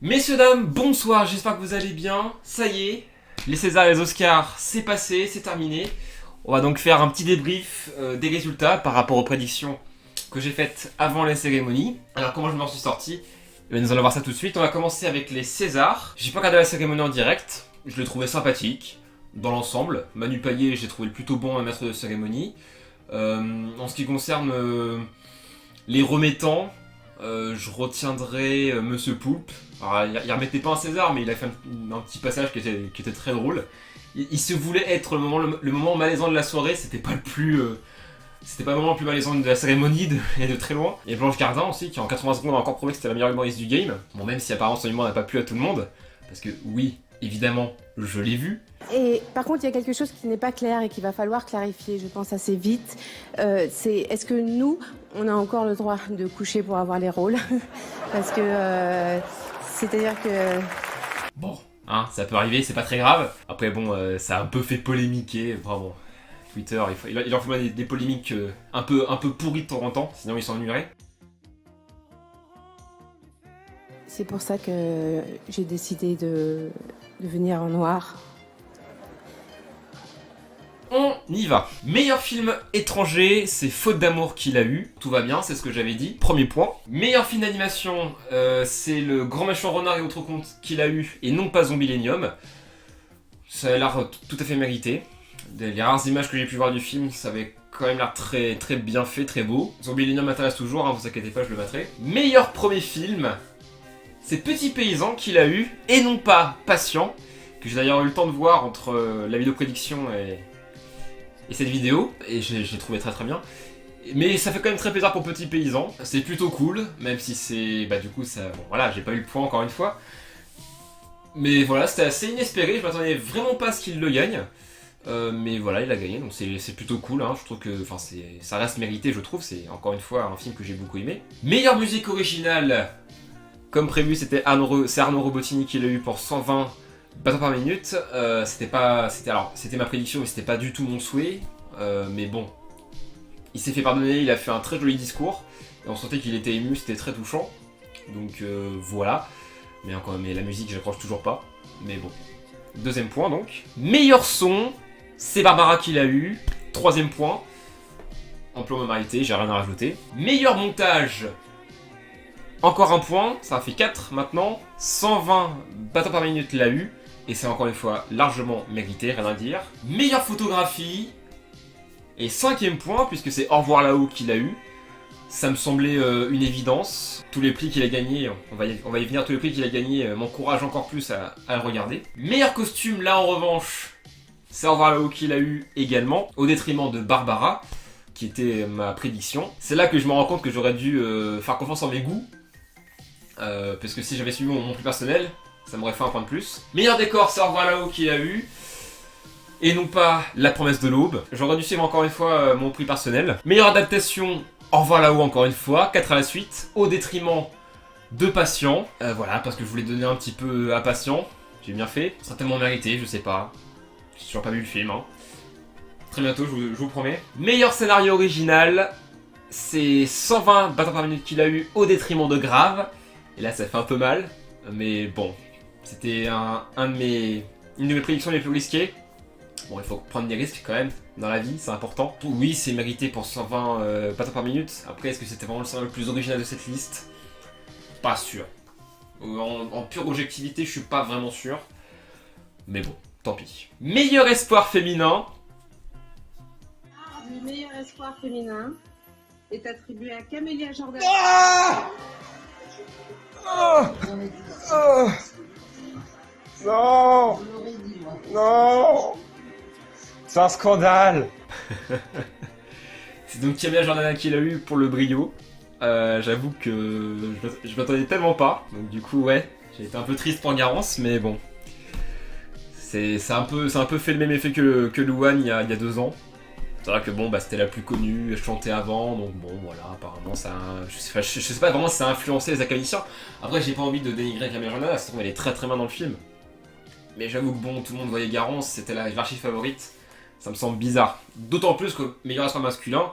Messieurs, dames, bonsoir, j'espère que vous allez bien. Ça y est, les Césars et les Oscars, c'est passé, c'est terminé. On va donc faire un petit débrief des résultats par rapport aux prédictions que j'ai faites avant la cérémonie. Alors comment je m'en suis sorti? Nous allons voir ça tout de suite. On va commencer avec les Césars. J'ai pas regardé la cérémonie en direct, je l'ai trouvé sympathique dans l'ensemble. Manu Payet, j'ai trouvé plutôt bon à maître de cérémonie. En ce qui concerne les remettants, je retiendrai Monsieur Poulpe. Alors, il remettait pas un César, mais il a fait un petit passage qui était très drôle. Il se voulait être le moment malaisant de la soirée, c'était pas le moment le plus malaisant de la cérémonie, et de très loin. Et Blanche Gardin aussi, qui en 80 secondes a encore prouvé que c'était la meilleure humoriste du game. Bon, même si apparemment son humour n'a pas plu à tout le monde, parce que oui, évidemment, je l'ai vu. Et par contre, il y a quelque chose qui n'est pas clair et qu'il va falloir clarifier, je pense, assez vite. C'est est-ce que nous, on a encore le droit de coucher pour avoir les rôles? Parce que c'est-à-dire que... Bon, hein, ça peut arriver, c'est pas très grave. Après bon, ça a un peu fait polémiquer, vraiment. Twitter, il en faut des polémiques un peu pourries de temps en temps, sinon ils s'ennuieraient. C'est pour ça que j'ai décidé de venir en noir. On y va. Meilleur film étranger, c'est Faute d'amour qu'il a eu. Tout va bien, c'est ce que j'avais dit. Premier point. Meilleur film d'animation, c'est Le Grand Méchant Renard et autres contes qu'il a eu, et non pas Zombielénium. Ça a l'air tout à fait mérité. Les rares images que j'ai pu voir du film, ça avait quand même l'air très, très bien fait, très beau. Zombielénium m'intéresse toujours, hein, vous inquiétez pas, je le mettrai. Meilleur premier film, c'est Petit Paysan qu'il a eu, et non pas Patient, que j'ai d'ailleurs eu le temps de voir entre la vidéo prédiction et cette vidéo, et j'ai trouvé très très bien. Mais ça fait quand même très plaisir pour Petit Paysan, c'est plutôt cool, même si c'est... Bah du coup, ça... Bon voilà, j'ai pas eu le point encore une fois. Mais voilà, c'était assez inespéré, je m'attendais vraiment pas à ce qu'il le gagne. Mais voilà, il a gagné, donc c'est plutôt cool, hein. Je trouve que ça reste mérité, je trouve. C'est encore une fois un film que j'ai beaucoup aimé. Meilleure musique originale, comme prévu, c'est Arnaud Robotini qui l'a eu pour 120 battants par minute. C'était ma prédiction, mais c'était pas du tout mon souhait. Mais bon, il s'est fait pardonner, il a fait un très joli discours. Et on sentait qu'il était ému, c'était très touchant. Donc voilà. Mais la musique, j'accroche toujours pas. Mais bon. Deuxième point donc. Meilleur son, c'est Barbara qui l'a eu. Troisième point. Amplement mérité, j'ai rien à rajouter. Meilleur montage, encore un point, ça en fait 4 maintenant. 120 battants par minute l'a eu. Et c'est encore une fois largement mérité, rien à dire. Meilleure photographie. Et cinquième point, puisque c'est Au revoir là-haut qui l'a eu. Ça me semblait une évidence. Tous les prix qu'il a gagnés, on va y venir, tous les prix qu'il a gagnés m'encouragent encore plus à le regarder. Meilleur costume, là en revanche, c'est Au revoir là-haut qu'il a eu également, au détriment de Barbara, qui était ma prédiction. C'est là que je me rends compte que j'aurais dû faire confiance en mes goûts, parce que si j'avais suivi mon prix personnel, ça m'aurait fait un point de plus. Meilleur décor, c'est Au revoir là-haut qu'il a eu, et non pas La promesse de l'aube. J'aurais dû suivre encore une fois mon prix personnel. Meilleure adaptation, Au revoir là-haut encore une fois, 4 à la suite, au détriment de Patient. Voilà, parce que je voulais donner un petit peu à Patient. J'ai bien fait. Certainement mérité, je sais pas. J'ai toujours pas vu le film, hein. Très bientôt, je vous promets. Meilleur scénario original, c'est 120 battants par minute qu'il a eu au détriment de Grave. Et là, ça fait un peu mal. Mais bon, c'était une de mes prédictions les plus risquées. Bon, il faut prendre des risques quand même, dans la vie, c'est important. Oui, c'est mérité pour 120 battants par minute. Après, est-ce que c'était vraiment le scénario le plus original de cette liste? Pas sûr. En pure objectivité, je suis pas vraiment sûr. Mais bon, tant pis. Meilleur espoir féminin. Le meilleur espoir féminin est attribué à Camélia Jordan. Non! Non! C'est un scandale! C'est donc Camélia Jordana qui l'a eu pour le brio. J'avoue que je m'attendais tellement pas. Donc du coup, ouais, j'ai été un peu triste pour Garance, mais bon. Ça a un peu fait le même effet que Louane il y a 2 ans. C'est vrai que bon, bah c'était la plus connue, je chantais avant, donc bon, voilà, apparemment ça... Je sais pas vraiment si ça a influencé les académiciens. Après, j'ai pas envie de dénigrer Camélia Jordana, ça se trouve elle est très très bien dans le film. Mais j'avoue que bon, tout le monde voyait Garance, c'était l'archi-favorite. Ça me semble bizarre. D'autant plus que meilleur espoir masculin,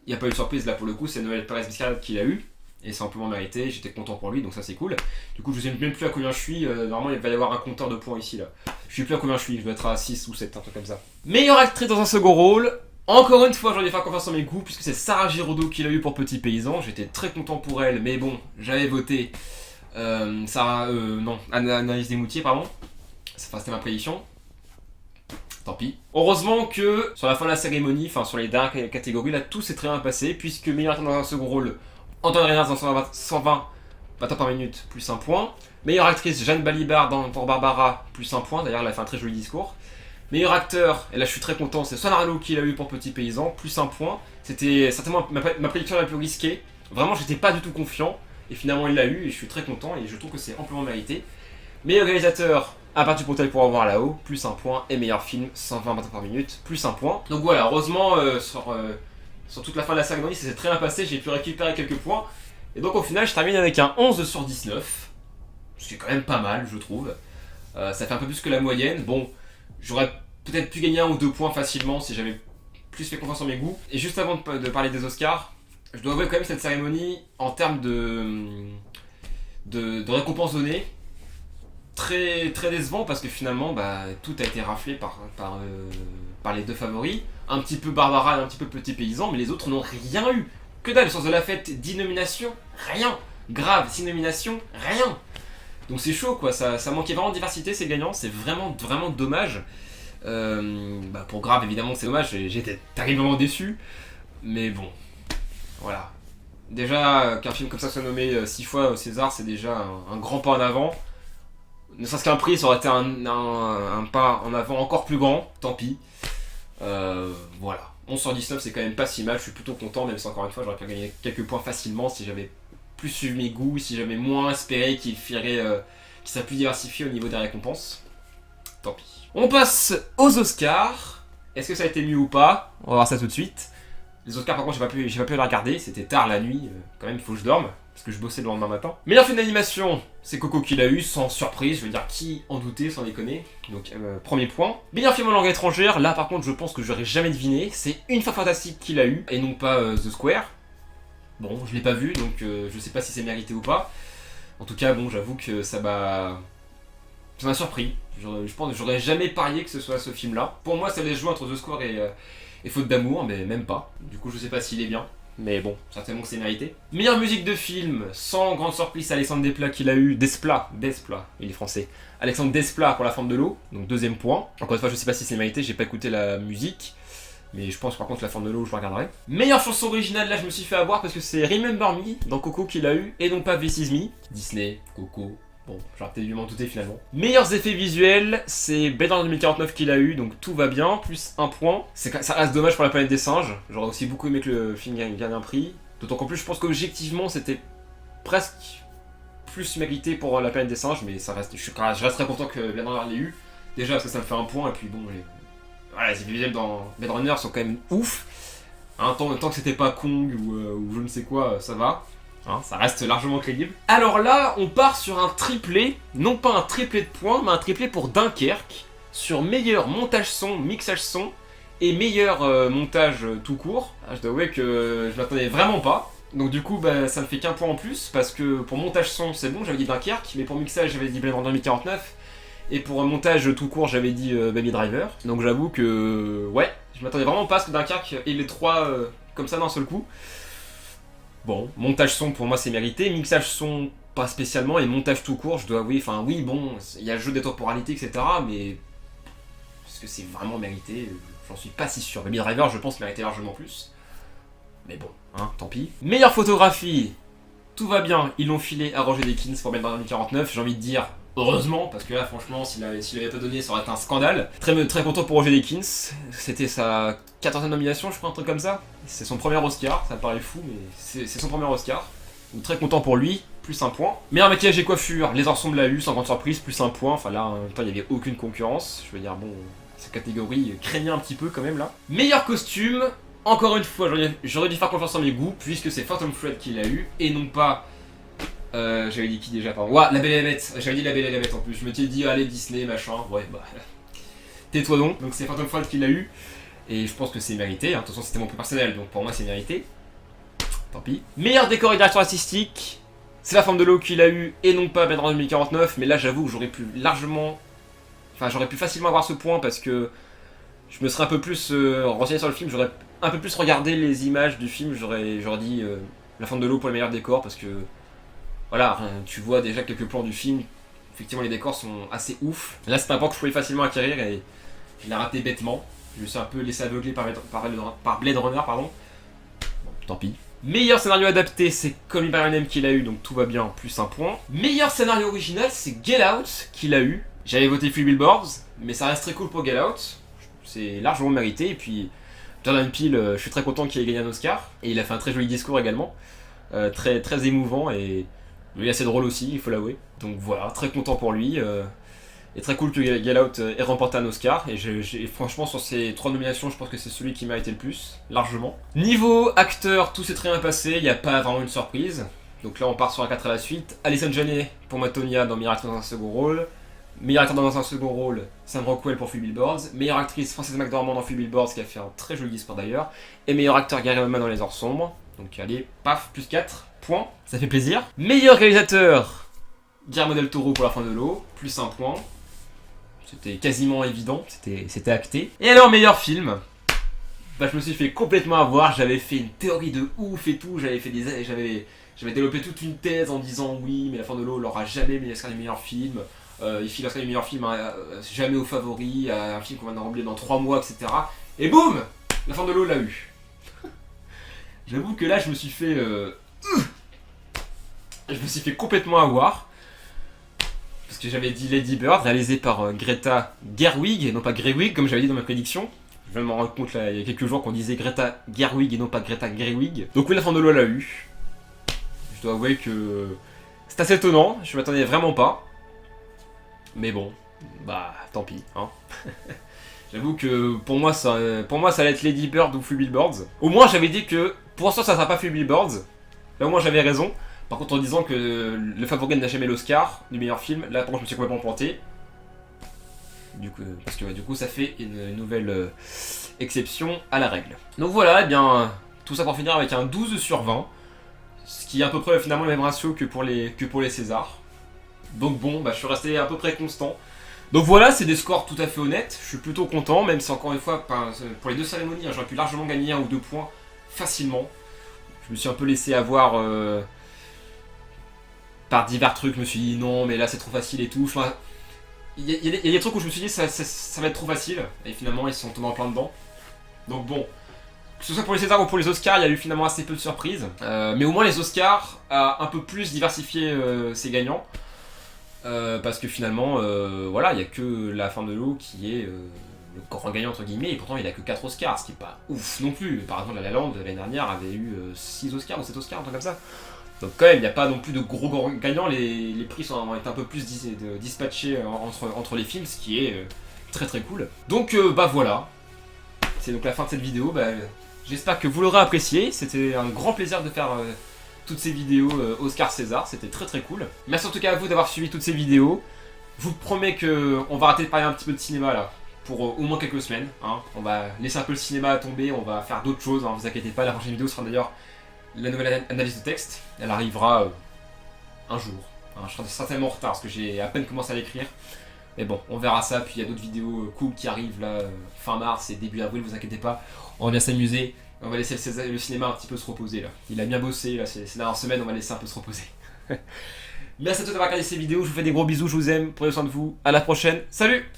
il n'y a pas eu de surprise là pour le coup, c'est Noël Perez-Biscarrat qui l'a eu. Et c'est amplement mérité, j'étais content pour lui, donc ça c'est cool. Du coup je sais même plus à combien je suis, normalement il va y avoir un compteur de points ici là. Je sais plus à combien je suis, je dois être à 6 ou 7, un truc comme ça. Meilleure actrice dans un second rôle, encore une fois j'aurais dû faire confiance en mes goûts, puisque c'est Sarah Giraudot qui l'a eu pour Petit Paysan. J'étais très content pour elle, mais bon, j'avais voté Anaïs Desmoutiers, pardon. Enfin c'était ma prédiction. Tant pis. Heureusement que sur la fin de la cérémonie, enfin sur les dernières catégories, là tout s'est très bien passé, puisque meilleure actrice dans un second rôle, Antoine Reynard dans 120 battants par minute, plus 1 point. Meilleure actrice, Jeanne Balibar pour Barbara, plus 1 point. D'ailleurs, elle a fait un très joli discours. Meilleur acteur, et là je suis très content, c'est Swan Arlo qui l'a eu pour Petit Paysan, plus 1 point. C'était certainement ma prédiction la plus risquée. Vraiment, j'étais pas du tout confiant. Et finalement, il l'a eu, et je suis très content, et je trouve que c'est amplement mérité. Meilleur réalisateur, À part du Pontel pour avoir là-haut, plus 1 point. Et meilleur film, 120 battants par minute, plus 1 point. Donc voilà, heureusement, sur toute la fin de la cérémonie, ça s'est très bien passé, j'ai pu récupérer quelques points. Et donc au final, je termine avec un 11 sur 19. Ce qui est quand même pas mal, je trouve. Ça fait un peu plus que la moyenne. Bon, j'aurais peut-être pu gagner 1 ou 2 points facilement si j'avais plus fait confiance en mes goûts. Et juste avant de parler des Oscars, je dois avouer quand même cette cérémonie, en termes de récompenses données, très, très décevant, parce que finalement, tout a été raflé par les deux favoris. Un petit peu Barbara et un petit peu Petit Paysan, mais les autres n'ont rien eu. Que dalle, Sens de la fête, 10 nominations, rien. Grave, 6 nominations, rien. Donc c'est chaud quoi, ça manquait vraiment de diversité ces gagnants, c'est vraiment, vraiment dommage. Pour Grave évidemment c'est dommage, j'étais terriblement déçu. Mais bon, voilà. Déjà qu'un film comme ça soit nommé 6 fois au César, c'est déjà un grand pas en avant. Ne serait-ce qu'un prix, ça aurait été un pas en avant encore plus grand, tant pis. Voilà. 11 sur 19 c'est quand même pas si mal, je suis plutôt content, même si encore une fois j'aurais pu gagner quelques points facilement si j'avais plus suivi mes goûts, si j'avais moins espéré qu'il serait plus diversifié au niveau des récompenses. Tant pis. On passe aux Oscars. Est-ce que ça a été mieux ou pas? On va voir ça tout de suite. Les Oscars par contre j'ai pas pu les regarder, c'était tard la nuit, quand même il faut que je dorme, parce que je bossais le lendemain matin. Meilleur film d'animation, c'est Coco qui l'a eu, sans surprise, je veux dire qui en doutait, sans déconner. Donc premier point. Meilleur film en langue étrangère, là par contre je pense que j'aurais jamais deviné, c'est Une Fois Fantastique qui l'a eu, et non pas The Square. Bon, je l'ai pas vu, donc je sais pas si c'est mérité ou pas. En tout cas, bon, j'avoue que ça m'a surpris. Je pense que j'aurais jamais parié que ce soit ce film-là. Pour moi, ça laisse jouer entre The Square et Faute d'amour, mais même pas. Du coup, je sais pas s'il est bien. Mais bon, certainement que c'est mérité. Meilleure musique de film, sans grande surprise, Alexandre Desplat qui l'a eu. Desplat, il est français. Alexandre Desplat pour La Forme de l'eau, donc deuxième point. Encore une fois, je sais pas si c'est mérité, j'ai pas écouté la musique. Mais je pense par contre La Forme de l'eau, je regarderai. Meilleure chanson originale, là je me suis fait avoir parce que c'est Remember Me dans Coco qui l'a eu, et non pas This Is Me. Disney, Coco, bon, j'aurais peut-être dû m'en douter finalement. Meilleurs effets visuels, c'est Blade Runner 2049 qui l'a eu, donc tout va bien, plus 1 point. Ça reste dommage pour La Planète des Singes, j'aurais aussi beaucoup aimé que le film gagne un prix. D'autant qu'en plus je pense qu'objectivement c'était presque plus mérité pour La Planète des Singes, mais ça reste, je reste très content que Blade Runner l'ait eu. Déjà parce que ça me fait 1 point, et puis bon, voilà, les effets visuels dans Blade Runner sont quand même ouf. Hein, tant que c'était pas Kong ou je ne sais quoi, ça va. Hein, ça reste largement crédible. Alors là, on part sur un triplé, non pas un triplé de points, mais un triplé pour Dunkerque, sur meilleur montage son, mixage son, et meilleur montage tout court. Je dois avouer que je m'attendais vraiment pas. Donc du coup, ça me fait qu'un point en plus, parce que pour montage son, c'est bon, j'avais dit Dunkerque, mais pour mixage, j'avais dit Blade Runner 2049. Et pour un montage tout court, j'avais dit Baby Driver. Donc j'avoue que, ouais, je m'attendais vraiment pas à ce que Dunkerque ait les trois comme ça d'un seul coup. Bon, montage son pour moi c'est mérité, mixage son pas spécialement, et montage tout court, je dois avouer, enfin oui, bon, il y a le jeu des temporalités, etc. Mais est-ce que c'est vraiment mérité? J'en suis pas si sûr. Baby Driver, je pense, méritait largement plus. Mais bon, hein, tant pis. Meilleure photographie, tout va bien, ils l'ont filé à Roger Deakins pour mettre dans 2049, j'ai envie de dire... Heureusement, parce que là franchement s'il avait pas donné ça aurait été un scandale. Très content pour Roger Deakins, c'était sa 14e nomination je crois, un truc comme ça. C'est son premier Oscar, ça paraît fou mais c'est son premier Oscar. Donc très content pour lui, plus 1 point. Meilleur maquillage et coiffure, Les Orsons l'a eu sans grande surprise, plus 1 point. Enfin là en même temps il n'y avait aucune concurrence, je veux dire bon, cette catégorie craignait un petit peu quand même là. Meilleur costume, encore une fois j'aurais dû faire confiance en mes goûts puisque c'est Phantom Thread qui l'a eu et non pas... j'avais dit qui déjà, pardon. Ouais, La Belle et la Bête. J'avais dit La Belle et la Bête en plus. Je m'étais dit, allez, Disney, machin. Ouais, tais-toi donc. Donc c'est Phantom Thread qui l'a eu. Et je pense que c'est mérité. Hein. De toute façon, c'était mon plus personnel. Donc pour moi, c'est mérité. tant pis. Meilleur décor et direction artistique, c'est La Forme de l'eau qu'il a eu et non pas Blade Runner 2049, mais là j'avoue que j'aurais pu largement... Enfin j'aurais pu facilement avoir ce point parce que je me serais un peu plus renseigné sur le film, j'aurais un peu plus regardé les images du film, j'aurais dit La Forme de l'eau pour les meilleurs décors parce que... Voilà, tu vois déjà quelques plans du film, effectivement les décors sont assez ouf. Là c'est un point que je pouvais facilement acquérir et je l'ai raté bêtement. Je me suis un peu laissé aveugler par Blade Runner, pardon. Bon, tant pis. Meilleur scénario adapté, c'est Call Me By Your Name qu'il a eu, donc tout va bien, plus un point. Meilleur scénario original, c'est Get Out qu'il a eu. J'avais voté Three Billboards, mais ça reste très cool pour Get Out. C'est largement mérité, et puis Jordan Peele, je suis très content qu'il ait gagné un Oscar. Et il a fait un très joli discours également, très, très émouvant, et il est assez drôle aussi, il faut l'avouer. Donc voilà, très content pour lui. Et très cool que Get Out ait remporté un Oscar. Et franchement, sur ces 3 nominations, je pense que c'est celui qui méritait le plus, largement. Niveau acteur, tout s'est très bien passé, il n'y a pas vraiment une surprise. Donc là, on part sur un 4 à la suite. Alison Janney pour Matonia dans Meilleur acteur dans un second rôle. Meilleur acteur dans un second rôle, Sam Rockwell pour Three Billboards. Meilleure actrice, Frances McDormand dans Three Billboards, qui a fait un très joli discours d'ailleurs. Et meilleur acteur, Gary Oldman dans Les Heures Sombres. Donc allez, paf, plus 4 points, ça fait plaisir. Meilleur réalisateur, Guillermo del Toro pour La Fin de l'eau, plus 1 point. C'était quasiment évident, c'était acté. Et alors, meilleur film, bah, je me suis fait complètement avoir, j'avais fait une théorie de ouf et tout, j'avais développé toute une thèse en disant oui, mais La Fin de l'eau n'aura jamais mis l'Oscar du meilleur film, il file l'Oscar du meilleur film jamais au favori, à un film qu'on va enrôler dans 3 mois, etc. Et boum, La Fin de l'eau l'a eu. J'avoue que là, je me suis fait complètement avoir. Parce que j'avais dit Lady Bird, réalisé par Greta Gerwig, et non pas Gerwig, comme j'avais dit dans ma prédiction. Je viens de m'en rendre compte là, il y a quelques jours qu'on disait Greta Gerwig et non pas Greta Gerwig. Donc oui, La Fin de l'eau l'a eu. Je dois avouer que c'est assez étonnant, je m'attendais vraiment pas. Mais bon, bah tant pis, hein. J'avoue que pour moi ça allait être Lady Bird ou Three Billboards. Au moins j'avais dit que pour l'instant ça sera pas Three Billboards. Là au moins j'avais raison. Par contre en disant que le favori n'a jamais l'Oscar du meilleur film, là pour moi je me suis complètement planté. Parce que du coup ça fait une nouvelle exception à la règle. Donc voilà, et bien tout ça pour finir avec un 12 sur 20. Ce qui est à peu près finalement le même ratio que pour les Césars. Donc bon, bah, je suis resté à peu près constant. Donc voilà, c'est des scores tout à fait honnêtes, je suis plutôt content, même si encore une fois, pour les 2 cérémonies, j'aurais pu largement gagner 1 ou 2 points facilement. Je me suis un peu laissé avoir par divers trucs, je me suis dit non mais là c'est trop facile et tout. Enfin, il y a des trucs où je me suis dit ça va être trop facile, et finalement ils se sont tombés en plein dedans. Donc bon, que ce soit pour les Césars ou pour les Oscars, il y a eu finalement assez peu de surprises. Mais au moins les Oscars a un peu plus diversifié ses gagnants. Parce que finalement, voilà, il n'y a que La Fin de l'eau qui est le grand gagnant entre guillemets, et pourtant il n'a que 4 Oscars, ce qui est pas ouf non plus. Par exemple, La La Land l'année dernière avait eu 6 Oscars ou 7 Oscars, un truc comme ça. Donc quand même, il n'y a pas non plus de gros gagnants, les prix ont été un peu plus dispatchés entre les films, ce qui est très très cool. Donc bah voilà, c'est donc la fin de cette vidéo. Bah, j'espère que vous l'aurez apprécié, c'était un grand plaisir de faire toutes ces vidéos Oscar César, c'était très très cool. Merci en tout cas à vous d'avoir suivi toutes ces vidéos. Je vous promets qu'on va arrêter de parler un petit peu de cinéma là, pour au moins quelques semaines. Hein. On va laisser un peu le cinéma tomber, on va faire d'autres choses, hein, vous inquiétez pas, la prochaine vidéo sera d'ailleurs la nouvelle analyse de texte. Elle arrivera un jour. Hein, je serai certainement en retard parce que j'ai à peine commencé à l'écrire. Mais bon, on verra ça, puis il y a d'autres vidéos cool qui arrivent là, fin mars et début avril, vous inquiétez pas. On va bien s'amuser. On va laisser le cinéma un petit peu se reposer là. Il a bien bossé là, ces dernières semaines, on va laisser un peu se reposer. Merci à tous d'avoir regardé ces vidéos, je vous fais des gros bisous, je vous aime, prenez soin de vous, à la prochaine, salut!